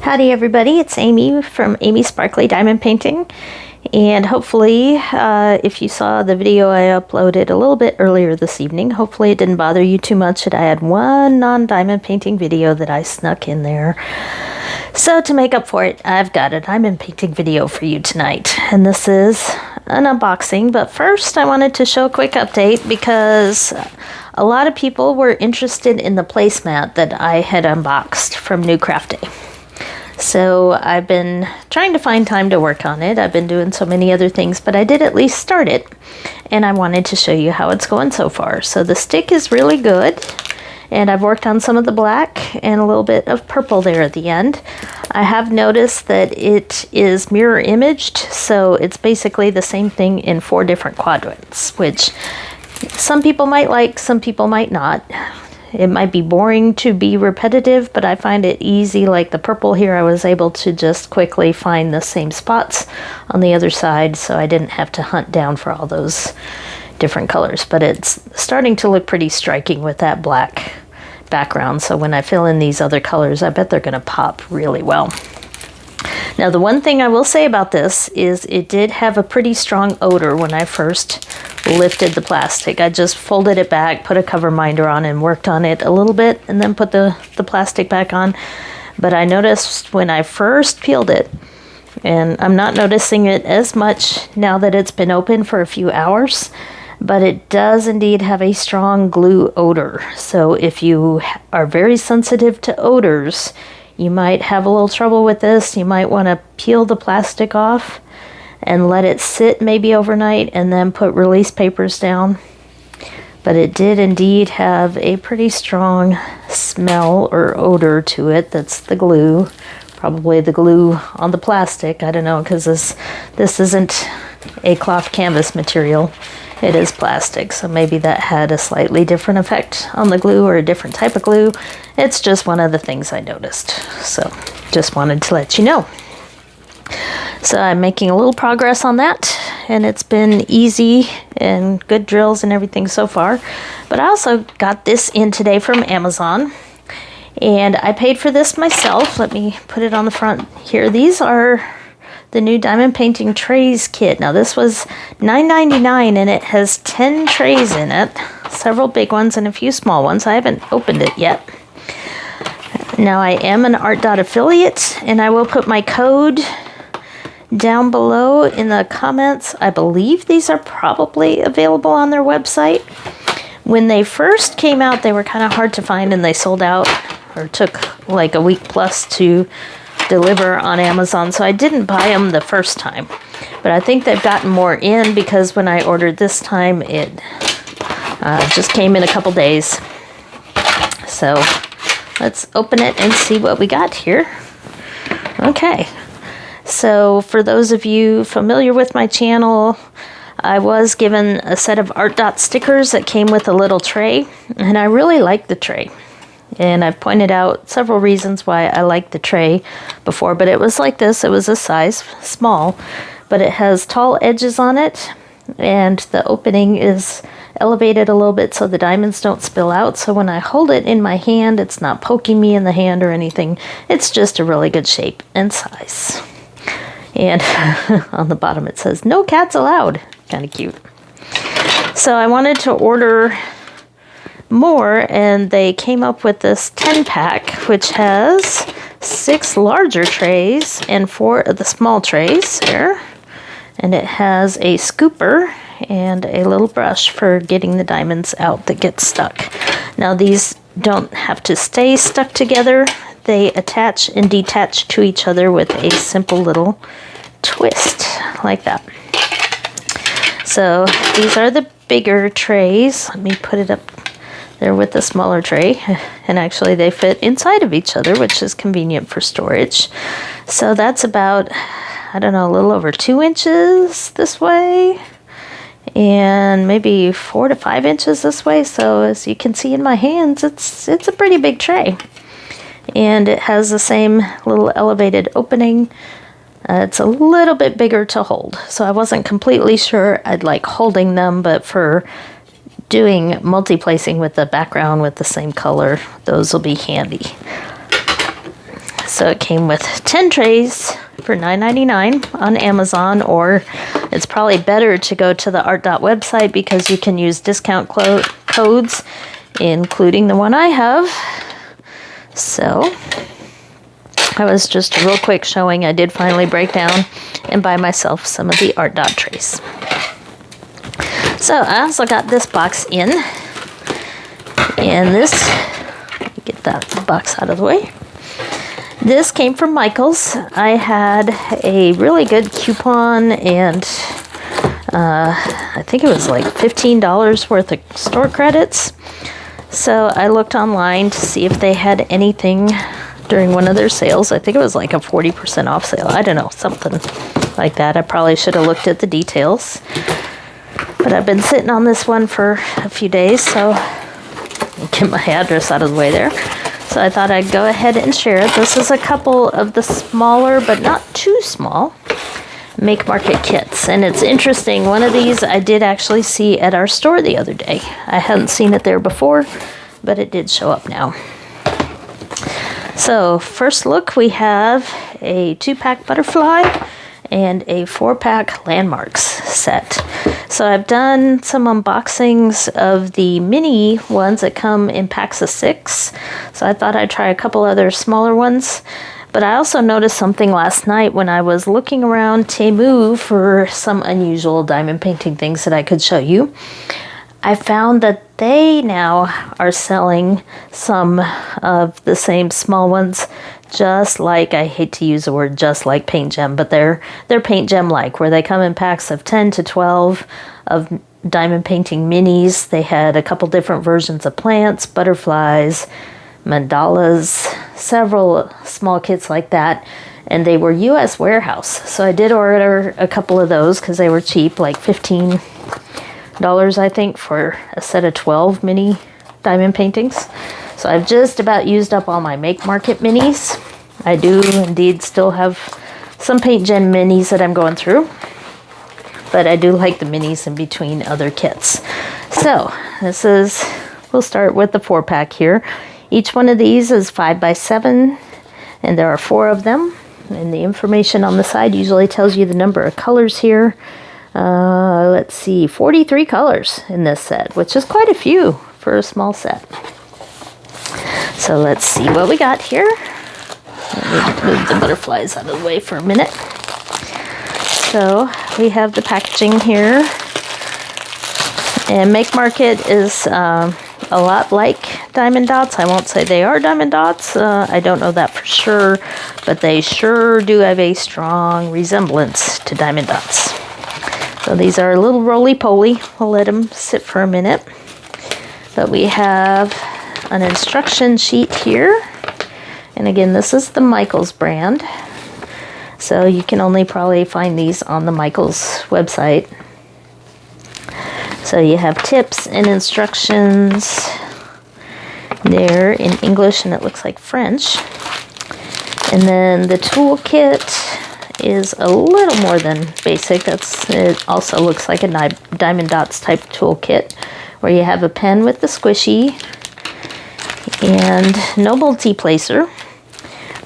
Howdy everybody, it's Amy from Amy Sparkly Diamond Painting, and hopefully if you saw the video I uploaded a little bit earlier this evening, hopefully it didn't bother you too much that I had one non-diamond painting video that I snuck in there. So to make up for it, I've got a diamond painting video for you tonight, and this is an unboxing. But first I wanted to show a quick update because a lot of people were interested in the placemat that I had unboxed from New Craft Day. So I've been trying to find time to work on it. I've been doing so many other things, but I did at least start it, and I wanted to show you how it's going so far. So the stick is really good, and I've worked on some of the black and a little bit of purple there at the end. I have noticed that it is mirror imaged, so it's basically the same thing in 4 different quadrants, which some people might like, some people might not. It might be boring to be repetitive, but I find it easy. Like the purple here, I was able to just quickly find the same spots on the other side, so I didn't have to hunt down for all those different colors. But it's starting to look pretty striking with that black background, so when I fill in these other colors, I bet they're going to pop really well. Now, the one thing I will say about this is it did have a pretty strong odor when I first lifted the plastic. I just folded it back, put a cover minder on, and worked on it a little bit, and then put the plastic back on. But I noticed when I first peeled it, and I'm not noticing it as much now that it's been open for a few hours, but it does indeed have a strong glue odor. So if you are very sensitive to odors, you might have a little trouble with this. You might want to peel the plastic off and let it sit maybe overnight and then put release papers down. But it did indeed have a pretty strong smell or odor to it. That's the glue, probably the glue on the plastic. I don't know, because this isn't a cloth canvas material. It is plastic, so maybe that had a slightly different effect on the glue or a different type of glue. It's just one of the things I noticed, so just wanted to let you know. So I'm making a little progress on that, and it's been easy and good drills and everything so far. But I also got this in today from Amazon, and I paid for this myself. Let me put it on the front here. These are the new diamond painting trays kit. Now this was $9.99, and it has 10 trays in it, several big ones and a few small ones. I haven't opened it yet. Now I am an Artdot affiliate, and I will put my code down below in the comments. I believe these are probably available on their website. When they first came out, they were kind of hard to find, and they sold out, or took like a week plus to deliver on Amazon, so I didn't buy them the first time. But I think they've gotten more in, because when I ordered this time, it just came in a couple days. So let's open it and see what we got here. Okay, so for those of you familiar with my channel, I was given a set of Artdot stickers that came with a little tray, and I really like the tray. And I've pointed out several reasons why I like the tray before, but it was like this. It was a size small, but it has tall edges on it, and the opening is elevated a little bit so the diamonds don't spill out. So when I hold it in my hand, it's not poking me in the hand or anything. It's just a really good shape and size. And on the bottom it says, "No cats allowed." Kind of cute. So I wanted to order more, and they came up with this 10-pack, which has 6 larger trays and 4 of the small trays here. And it has a scooper and a little brush for getting the diamonds out that get stuck. Now these don't have to stay stuck together. They attach and detach to each other with a simple little twist like that. So these are the bigger trays. Let me put it up there with the smaller tray, and actually they fit inside of each other, which is convenient for storage. So that's about, I don't know, a little over 2 inches this way, and maybe 4 to 5 inches this way. So as you can see in my hands, it's a pretty big tray, and it has the same little elevated opening. It's a little bit bigger to hold, so I wasn't completely sure I'd like holding them, but for doing multi-placing with the background with the same color, those will be handy. So it came with 10 trays for $9.99 on Amazon, or it's probably better to go to the Artdot website because you can use discount codes, including the one I have. So that was just a real quick showing. I did finally break down and buy myself some of the Artdot trays. So I also got this box in, and this, let me get that box out of the way. This came from Michael's. I had a really good coupon, and I think it was like $15 worth of store credits. So I looked online to see if they had anything during one of their sales. I think it was like a 40% off sale. I don't know, something like that. I probably should have looked at the details. But I've been sitting on this one for a few days, so I'll get my address out of the way there. So I thought I'd go ahead and share it. This is a couple of the smaller, but not too small, Make Market kits. And it's interesting, one of these I did actually see at our store the other day. I hadn't seen it there before, but it did show up now. So first look, we have a 2-pack butterfly and a 4-pack landmarks set. So I've done some unboxings of the mini ones that come in packs of 6. So I thought I'd try a couple other smaller ones. But I also noticed something last night when I was looking around Temu for some unusual diamond painting things that I could show you. I found that they now are selling some of the same small ones, just like, I hate to use the word just like paint gem, but they're paint gem like, where they come in packs of 10 to 12 of diamond painting minis. They had a couple different versions of plants, butterflies, mandalas, several small kits like that, and they were US warehouse. So I did order a couple of those because they were cheap, like $15 I think for a set of 12 mini diamond paintings. So I've just about used up all my Make Market minis. I do indeed still have some paint gen minis that I'm going through, but I do like the minis in between other kits. So we'll start with the 4-pack here. Each one of these is 5x7, and there are 4 of them. And the information on the side usually tells you the number of colors here. Let's see, 43 colors in this set, which is quite a few for a small set. So let's see what we got here. Let me move the butterflies out of the way for a minute. So we have the packaging here. And Make Market is a lot like Diamond Dots. I won't say they are Diamond Dots. I don't know that for sure, but they sure do have a strong resemblance to Diamond Dots. So these are a little roly-poly. We'll let them sit for a minute. But we have an instruction sheet here. And again, this is the Michaels brand. So you can only probably find these on the Michaels website. So you have tips and instructions there in English, and it looks like French. And then the toolkit is a little more than basic. It also looks like a Diamond Dots type toolkit, where you have a pen with the squishy and no multi-placer.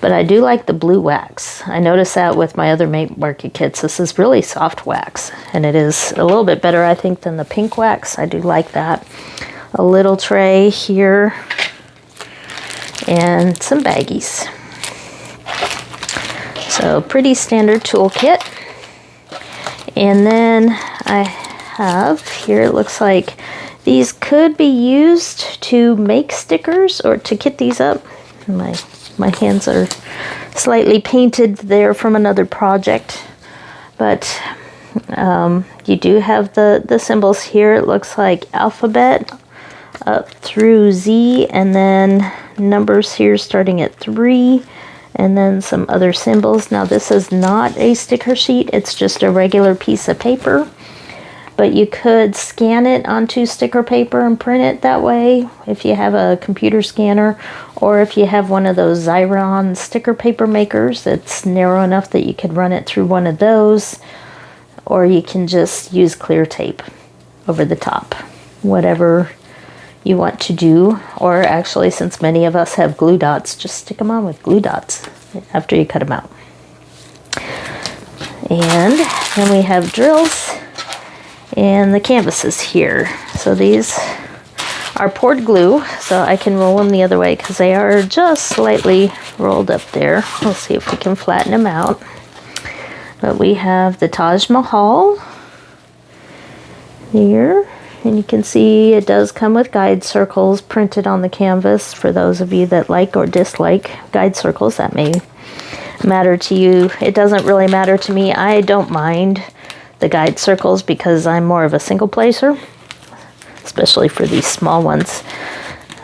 But I do like the blue wax. I noticed that with my other Make Market kits. This is really soft wax, and it is a little bit better, I think, than the pink wax. I do like that. A little tray here and some baggies. So pretty standard toolkit. And then I have here, it looks like these could be used to make stickers or to kit these up. My hands are slightly painted there from another project, but you do have the symbols here. It looks like alphabet up through Z, and then numbers here starting at 3, and then some other symbols. Now this is not a sticker sheet, it's just a regular piece of paper, but you could scan it onto sticker paper and print it that way if you have a computer scanner, or if you have one of those Xyron sticker paper makers that's narrow enough that you could run it through one of those, or you can just use clear tape over the top, whatever you want to do. Or actually, since many of us have glue dots, just stick them on with glue dots. after you cut them out. And then we have drills and the canvases here. So these are poured glue, so I can roll them the other way because they are just slightly rolled up there. We'll see if we can flatten them out. But we have the Taj Mahal here, and you can see it does come with guide circles printed on the canvas. For those of you that like or dislike guide circles, that may matter to you. It doesn't really matter to me. I don't mind the guide circles because I'm more of a single placer, especially for these small ones.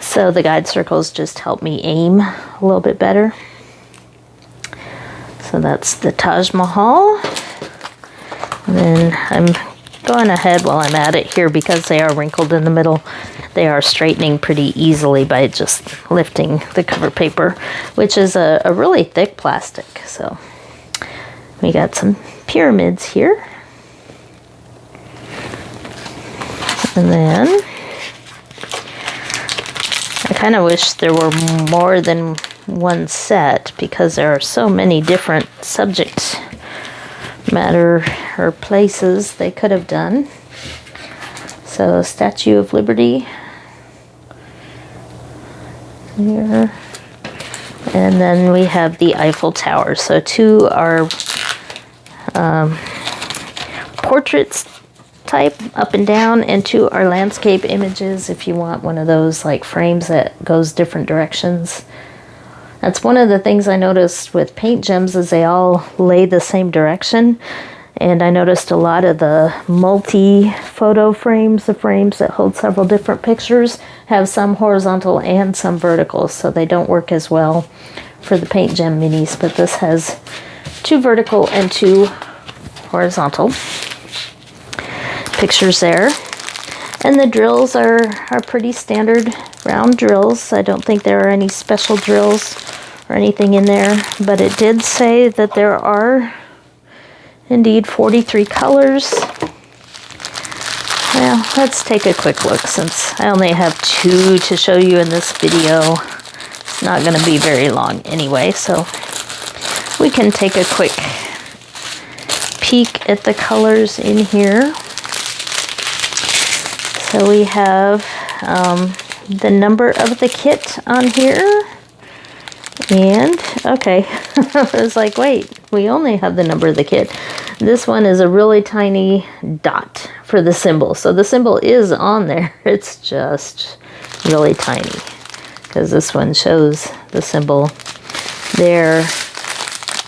So the guide circles just help me aim a little bit better. So that's the Taj Mahal. And then I'm going ahead while I'm at it here because they are wrinkled in the middle. They are straightening pretty easily by just lifting the cover paper, which is a really thick plastic. So we got some pyramids here. And then I kind of wish there were more than one set because there are so many different subject matter or places they could have done. So Statue of Liberty here, and then we have the Eiffel Tower. So two are portraits type up and down, and two are landscape images if you want one of those like frames that goes different directions. That's one of the things I noticed with paint gems is they all lay the same direction. And I noticed a lot of the multi-photo frames, the frames that hold several different pictures, have some horizontal and some vertical, so they don't work as well for the paint gem minis. But this has two vertical and two horizontal pictures there. And the drills are pretty standard round drills. I don't think there are any special drills or anything in there, but it did say that there are indeed 43 colors. Well, let's take a quick look since I only have two to show you in this video. It's not going to be very long anyway, so we can take a quick peek at the colors in here. So we have the number of the kit on here. And, okay, I was like, wait, we only have the number of the kit. This one is a really tiny dot for the symbol. So the symbol is on there. It's just really tiny because this one shows the symbol there.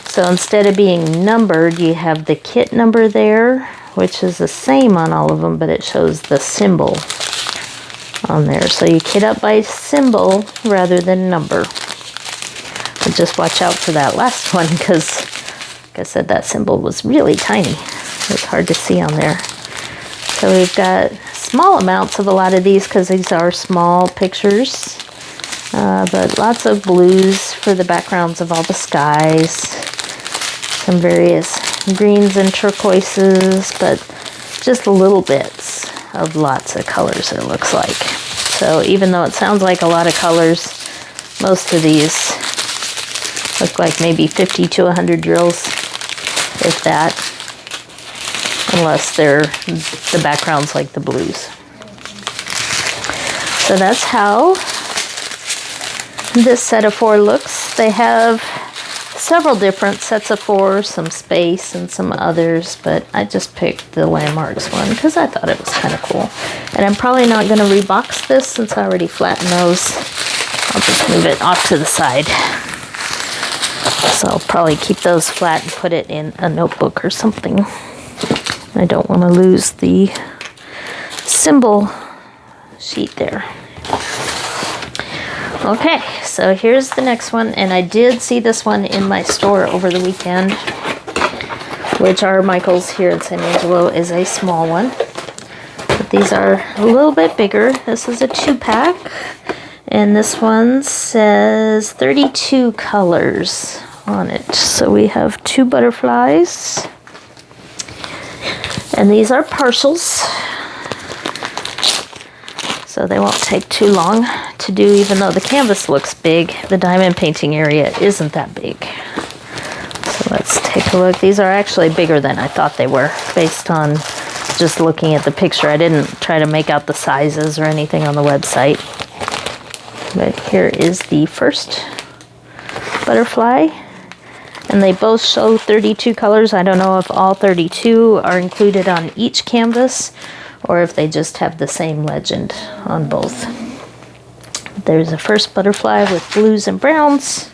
So instead of being numbered, you have the kit number there, which is the same on all of them, but it shows the symbol on there. So you kit up by symbol rather than number. But just watch out for that last one because, like I said, that symbol was really tiny. It's hard to see on there. So we've got small amounts of a lot of these because these are small pictures. But lots of blues for the backgrounds of all the skies. Some various greens and turquoises, but just little bits of lots of colors, it looks like. So even though it sounds like a lot of colors, most of these look like maybe 50 to 100 drills, if that, unless they're the backgrounds like the blues. So that's how this set of 4 looks. They have several different sets of 4, some space and some others, but I just picked the landmarks one because I thought it was kind of cool. And I'm probably not going to rebox this since I already flattened those. I'll just move it off to the side. So I'll probably keep those flat and put it in a notebook or something. I don't want to lose the symbol sheet there. Okay, so here's the next one, and I did see this one in my store over the weekend, which are Michael's here in San Angelo is a small one. But these are a little bit bigger. This is a 2-pack, and this one says 32 colors on it. So we have 2 butterflies, and these are partials. so they won't take too long to do. Even though the canvas looks big, the diamond painting area isn't that big. So let's take a look. These are actually bigger than I thought they were based on just looking at the picture. I didn't try to make out the sizes or anything on the website. But here is the first butterfly. And they both show 32 colors. I don't know if all 32 are included on each canvas or if they just have the same legend on both. There's the first butterfly with blues and browns.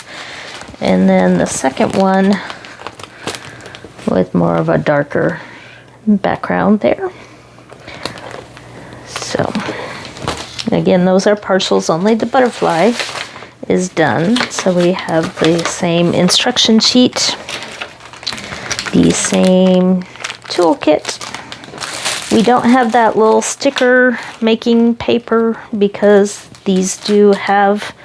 And then the second one with more of a darker background there. So again, those are partials, only the butterfly is done. So we have the same instruction sheet, the same toolkit. We don't have that little sticker making paper because these do have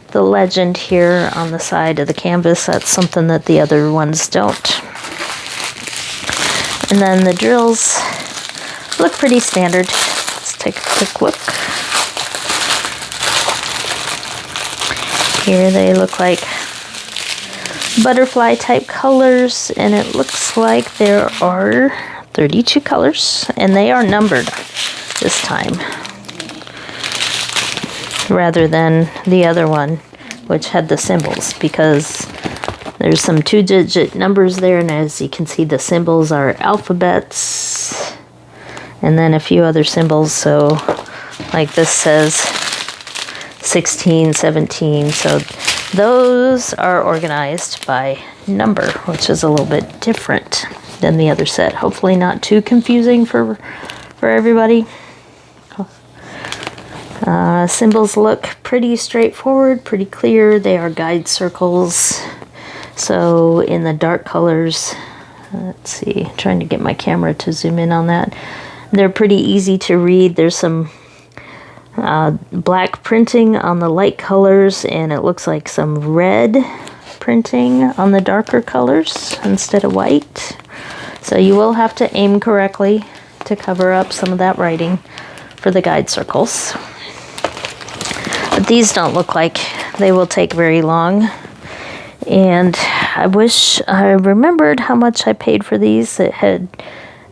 the legend here on the side of the canvas. That's something that the other ones don't. And then the drills look pretty standard. Let's take a quick look. Here they look like butterfly type colors, and it looks like there are 32 colors, and they are numbered this time rather than the other one which had the symbols, because there's some 2-digit numbers there, and as you can see the symbols are alphabets and then a few other symbols. So like this says 16, 17, so those are organized by number, which is a little bit different than the other set. Hopefully not too confusing for everybody. Symbols look pretty straightforward, pretty clear. They are guide circles. So in the dark colors, let's see, trying to get my camera to zoom in on that. They're pretty easy to read. There's some black printing on the light colors, and it looks like some red printing on the darker colors instead of white. So you will have to aim correctly to cover up some of that writing for the guide circles. But these don't look like they will take very long. And I wish I remembered how much I paid for these. It had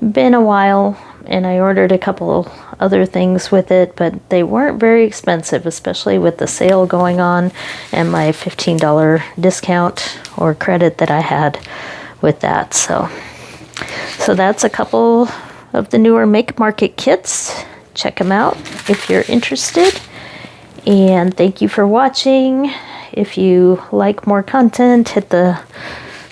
been a while, and I ordered a couple other things with it, but they weren't very expensive, especially with the sale going on and my $15 discount or credit that I had with that. So that's a couple of the newer Make Market kits. Check them out if you're interested. And thank you for watching. If you like more content, hit the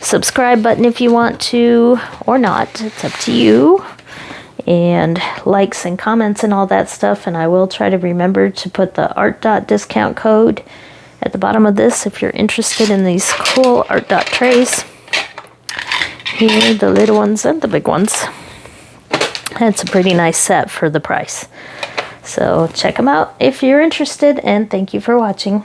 subscribe button if you want to, or not. It's up to you. And likes and comments and all that stuff. And I will try to remember to put the Artdot discount code at the bottom of this if you're interested in these cool Artdot trays. Here, the little ones and the big ones. It's a pretty nice set for the price. So check them out if you're interested, and thank you for watching.